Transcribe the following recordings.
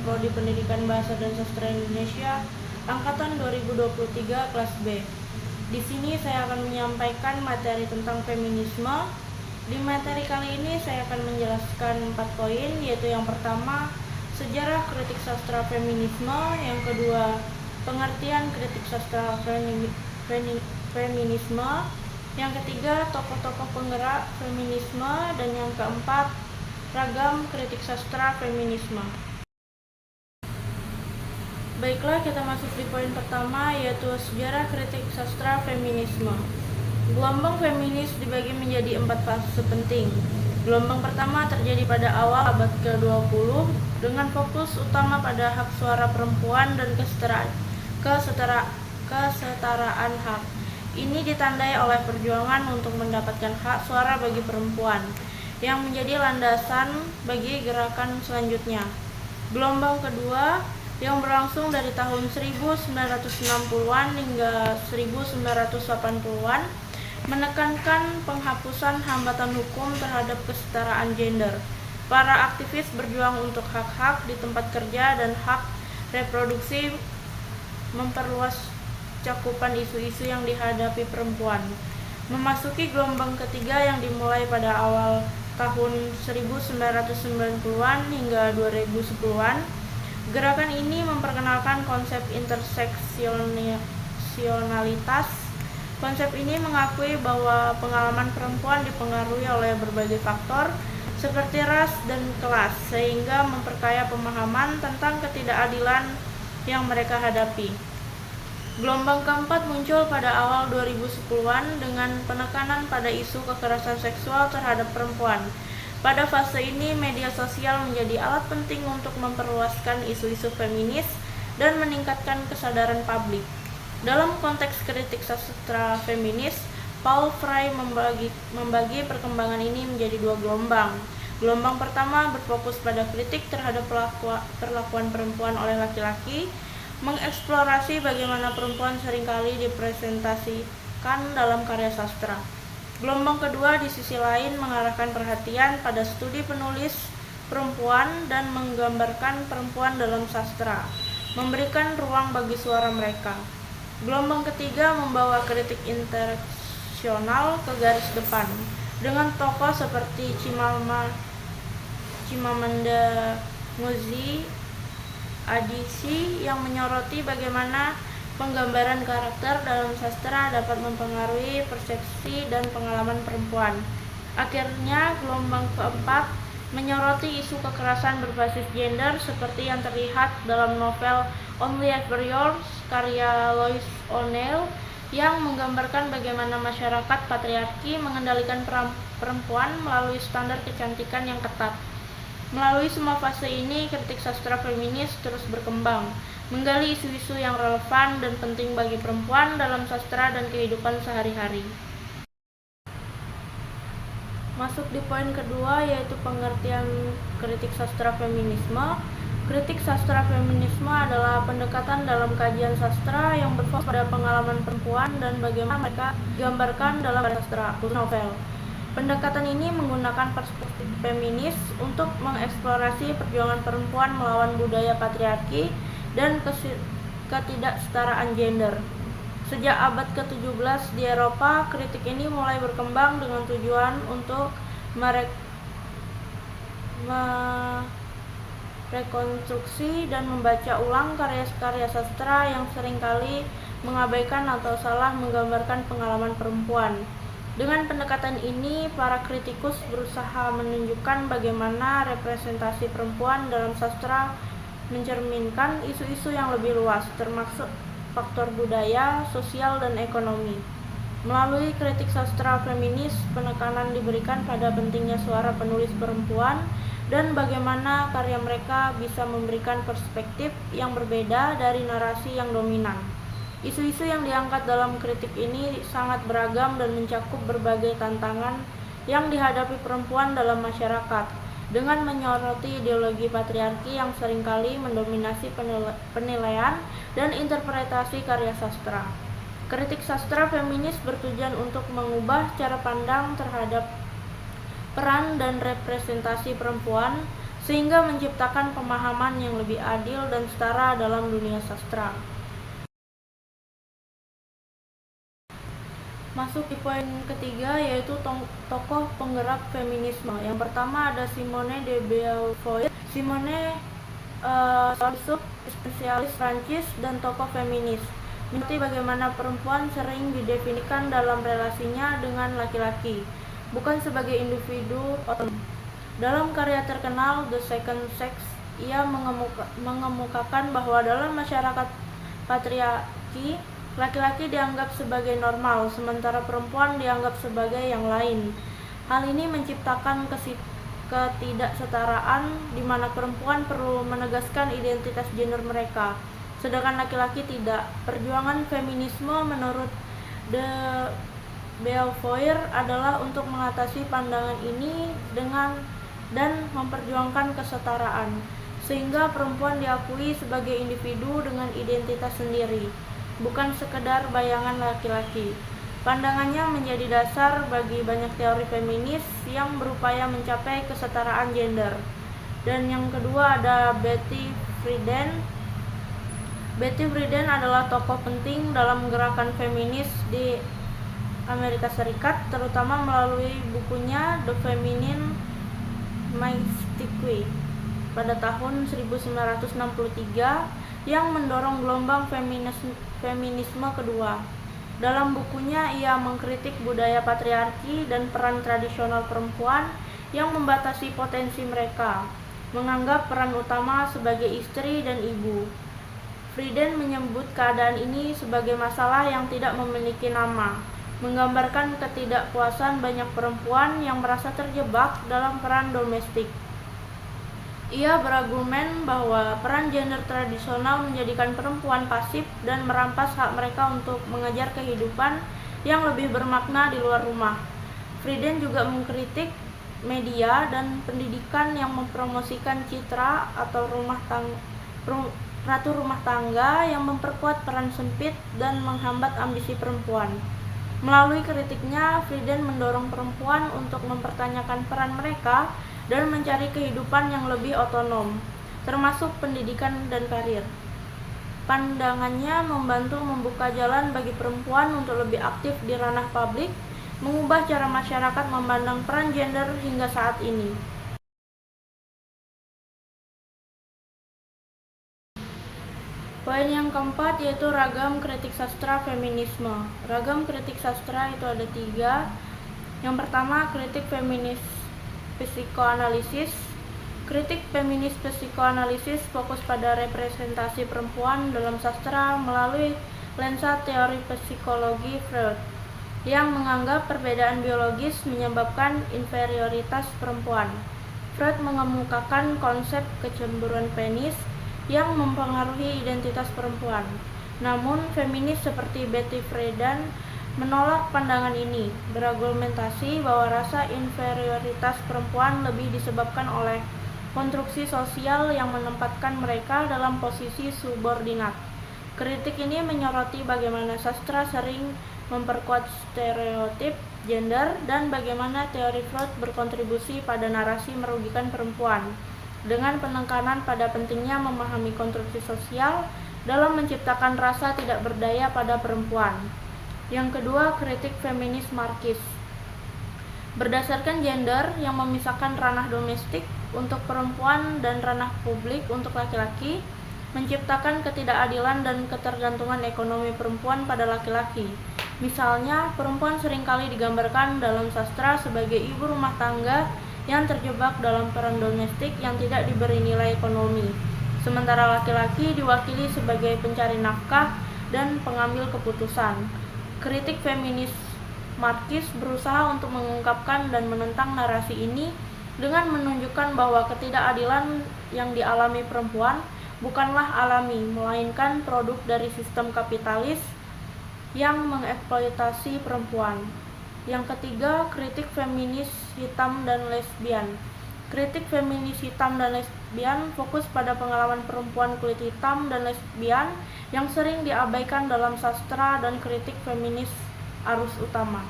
Prodi Pendidikan Bahasa dan Sastra Indonesia Angkatan 2023 kelas B. Di sini saya akan menyampaikan materi tentang feminisme. Di materi kali ini saya akan menjelaskan 4 poin, yaitu yang pertama, sejarah kritik sastra feminisme, yang kedua, pengertian kritik sastra feminisme, yang ketiga, tokoh-tokoh penggerak feminisme, dan yang keempat, ragam kritik sastra feminisme. Baiklah, kita masuk di poin pertama, yaitu sejarah kritik sastra feminisme. Gelombang feminis dibagi menjadi 4 fase penting. Gelombang pertama terjadi pada awal abad ke-20 dengan fokus utama pada hak suara perempuan dan kesetaraan hak. Ini ditandai oleh perjuangan untuk mendapatkan hak suara bagi perempuan, yang menjadi landasan bagi gerakan selanjutnya. Gelombang kedua yang berlangsung dari tahun 1960-an hingga 1980-an menekankan penghapusan hambatan hukum terhadap kesetaraan gender. Para aktivis berjuang untuk hak-hak di tempat kerja dan hak reproduksi, memperluas cakupan isu-isu yang dihadapi perempuan. Memasuki gelombang ketiga yang dimulai pada awal tahun 1990-an hingga 2010-an, gerakan ini memperkenalkan konsep interseksionalitas. Konsep ini mengakui bahwa pengalaman perempuan dipengaruhi oleh berbagai faktor seperti ras dan kelas, sehingga memperkaya pemahaman tentang ketidakadilan yang mereka hadapi. Gelombang keempat muncul pada awal 2010-an dengan penekanan pada isu kekerasan seksual terhadap perempuan. Pada fase ini, media sosial menjadi alat penting untuk memperluaskan isu-isu feminis dan meningkatkan kesadaran publik. Dalam konteks kritik sastra feminis, Paul Fry membagi perkembangan ini menjadi 2 gelombang. Gelombang pertama berfokus pada kritik terhadap perlakuan perempuan oleh laki-laki, mengeksplorasi bagaimana perempuan seringkali dipresentasikan dalam karya sastra. Gelombang kedua di sisi lain mengarahkan perhatian pada studi penulis perempuan dan menggambarkan perempuan dalam sastra, memberikan ruang bagi suara mereka. Gelombang ketiga membawa kritik interseksional ke garis depan, dengan tokoh seperti Chimamanda Ngozi Adichie yang menyoroti bagaimana penggambaran karakter dalam sastra dapat mempengaruhi persepsi dan pengalaman perempuan. Akhirnya, gelombang keempat menyoroti isu kekerasan berbasis gender seperti yang terlihat dalam novel Only Ever Yours karya Lois O'Neill yang menggambarkan bagaimana masyarakat patriarki mengendalikan perempuan melalui standar kecantikan yang ketat. Melalui semua fase ini, kritik sastra feminis terus berkembang, menggali isu-isu yang relevan dan penting bagi perempuan dalam sastra dan kehidupan sehari-hari. Masuk di poin kedua, yaitu pengertian kritik sastra feminisme. Kritik sastra feminisme adalah pendekatan dalam kajian sastra yang berfokus pada pengalaman perempuan dan bagaimana mereka digambarkan dalam sastra, khusus novel. Pendekatan ini menggunakan perspektif feminis untuk mengeksplorasi perjuangan perempuan melawan budaya patriarki dan ketidaksetaraan gender. Sejak abad ke-17 di Eropa, kritik ini mulai berkembang dengan tujuan untuk merekonstruksi dan membaca ulang karya-karya sastra yang seringkali mengabaikan atau salah menggambarkan pengalaman perempuan. Dengan pendekatan ini, para kritikus berusaha menunjukkan bagaimana representasi perempuan dalam sastra mencerminkan isu-isu yang lebih luas, termasuk faktor budaya, sosial, dan ekonomi. Melalui kritik sastra feminis, penekanan diberikan pada pentingnya suara penulis perempuan dan bagaimana karya mereka bisa memberikan perspektif yang berbeda dari narasi yang dominan. Isu-isu yang diangkat dalam kritik ini sangat beragam dan mencakup berbagai tantangan yang dihadapi perempuan dalam masyarakat, dengan menyoroti ideologi patriarki yang seringkali mendominasi penilaian dan interpretasi karya sastra. Kritik sastra feminis bertujuan untuk mengubah cara pandang terhadap peran dan representasi perempuan sehingga menciptakan pemahaman yang lebih adil dan setara dalam dunia sastra. Masuk di poin ketiga, yaitu tokoh penggerak feminisme. Yang pertama ada Simone de Beauvoir. Simone spesialis Prancis dan tokoh feminis. Mengerti bagaimana perempuan sering didefinisikan dalam relasinya dengan laki-laki, bukan sebagai individu otonom. Dalam karya terkenal The Second Sex, ia mengemukakan bahwa dalam masyarakat patriarki, laki-laki dianggap sebagai normal, sementara perempuan dianggap sebagai yang lain. Hal ini menciptakan ketidaksetaraan di mana perempuan perlu menegaskan identitas gender mereka, sedangkan laki-laki tidak. Perjuangan feminisme menurut De Beauvoir adalah untuk mengatasi pandangan ini dan memperjuangkan kesetaraan, sehingga perempuan diakui sebagai individu dengan identitas sendiri, bukan sekedar bayangan laki-laki. Pandangannya menjadi dasar bagi banyak teori feminis yang berupaya mencapai kesetaraan gender. Dan yang kedua ada Betty Friedan. Betty Friedan adalah tokoh penting dalam gerakan feminis di Amerika Serikat, terutama melalui bukunya The Feminine Mystique pada tahun 1963 yang mendorong gelombang feminisme kedua. Dalam bukunya, ia mengkritik budaya patriarki dan peran tradisional perempuan yang membatasi potensi mereka, menganggap peran utama sebagai istri dan ibu. Friedan menyebut keadaan ini sebagai masalah yang tidak memiliki nama, menggambarkan ketidakpuasan banyak perempuan yang merasa terjebak dalam peran domestik. Ia berargumen bahwa peran gender tradisional menjadikan perempuan pasif dan merampas hak mereka untuk mengejar kehidupan yang lebih bermakna di luar rumah. Friedan juga mengkritik media dan pendidikan yang mempromosikan citra atau ratu rumah tangga yang memperkuat peran sempit dan menghambat ambisi perempuan. Melalui kritiknya, Friedan mendorong perempuan untuk mempertanyakan peran mereka dan mencari kehidupan yang lebih otonom, termasuk pendidikan dan karir. Pandangannya membantu membuka jalan bagi perempuan untuk lebih aktif di ranah publik, mengubah cara masyarakat memandang peran gender hingga saat ini. Poin yang keempat yaitu ragam kritik sastra feminisme. Ragam kritik sastra itu ada 3. Yang pertama, kritik feminis psikoanalisis. Kritik feminis psikoanalisis fokus pada representasi perempuan dalam sastra melalui lensa teori psikologi Freud, yang menganggap perbedaan biologis menyebabkan inferioritas perempuan. Freud mengemukakan konsep kecemburuan penis yang mempengaruhi identitas perempuan. Namun, feminis seperti Betty Friedan menolak pandangan ini, berargumentasi bahwa rasa inferioritas perempuan lebih disebabkan oleh konstruksi sosial yang menempatkan mereka dalam posisi subordinat. Kritik ini menyoroti bagaimana sastra sering memperkuat stereotip gender dan bagaimana teori Freud berkontribusi pada narasi merugikan perempuan, dengan penekanan pada pentingnya memahami konstruksi sosial dalam menciptakan rasa tidak berdaya pada perempuan. Yang kedua, kritik feminis Marxis. Berdasarkan gender yang memisahkan ranah domestik untuk perempuan dan ranah publik untuk laki-laki, menciptakan ketidakadilan dan ketergantungan ekonomi perempuan pada laki-laki. Misalnya, perempuan seringkali digambarkan dalam sastra sebagai ibu rumah tangga yang terjebak dalam peran domestik yang tidak diberi nilai ekonomi, sementara laki-laki diwakili sebagai pencari nafkah dan pengambil keputusan. Kritik feminis Marxis berusaha untuk mengungkapkan dan menentang narasi ini dengan menunjukkan bahwa ketidakadilan yang dialami perempuan bukanlah alami, melainkan produk dari sistem kapitalis yang mengeksploitasi perempuan. Yang ketiga, kritik feminis hitam dan lesbian. Kritik feminis hitam dan lesbian fokus pada pengalaman perempuan kulit hitam dan lesbian yang sering diabaikan dalam sastra dan kritik feminis arus utama.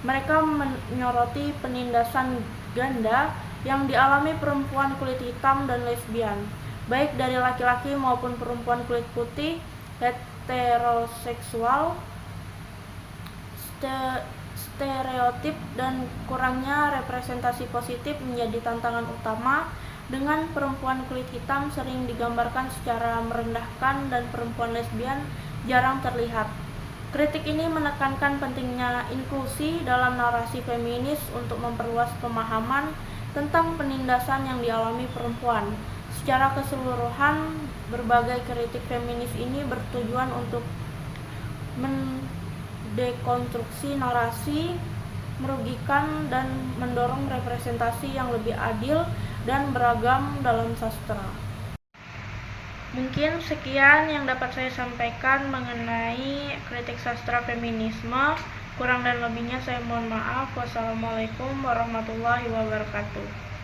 Mereka menyoroti penindasan ganda yang dialami perempuan kulit hitam dan lesbian, baik dari laki-laki maupun perempuan kulit putih, heteroseksual, stereotip dan kurangnya representasi positif menjadi tantangan utama. Dengan perempuan kulit hitam sering digambarkan secara merendahkan dan perempuan lesbian jarang terlihat. Kritik ini menekankan pentingnya inklusi dalam narasi feminis untuk memperluas pemahaman tentang penindasan yang dialami perempuan. Secara keseluruhan, berbagai kritik feminis ini bertujuan untuk mendekonstruksi narasi merugikan dan mendorong representasi yang lebih adil dan beragam dalam sastra. Mungkin sekian yang dapat saya sampaikan mengenai kritik sastra feminisme. Kurang dan lebihnya saya mohon maaf. Wassalamualaikum warahmatullahi wabarakatuh.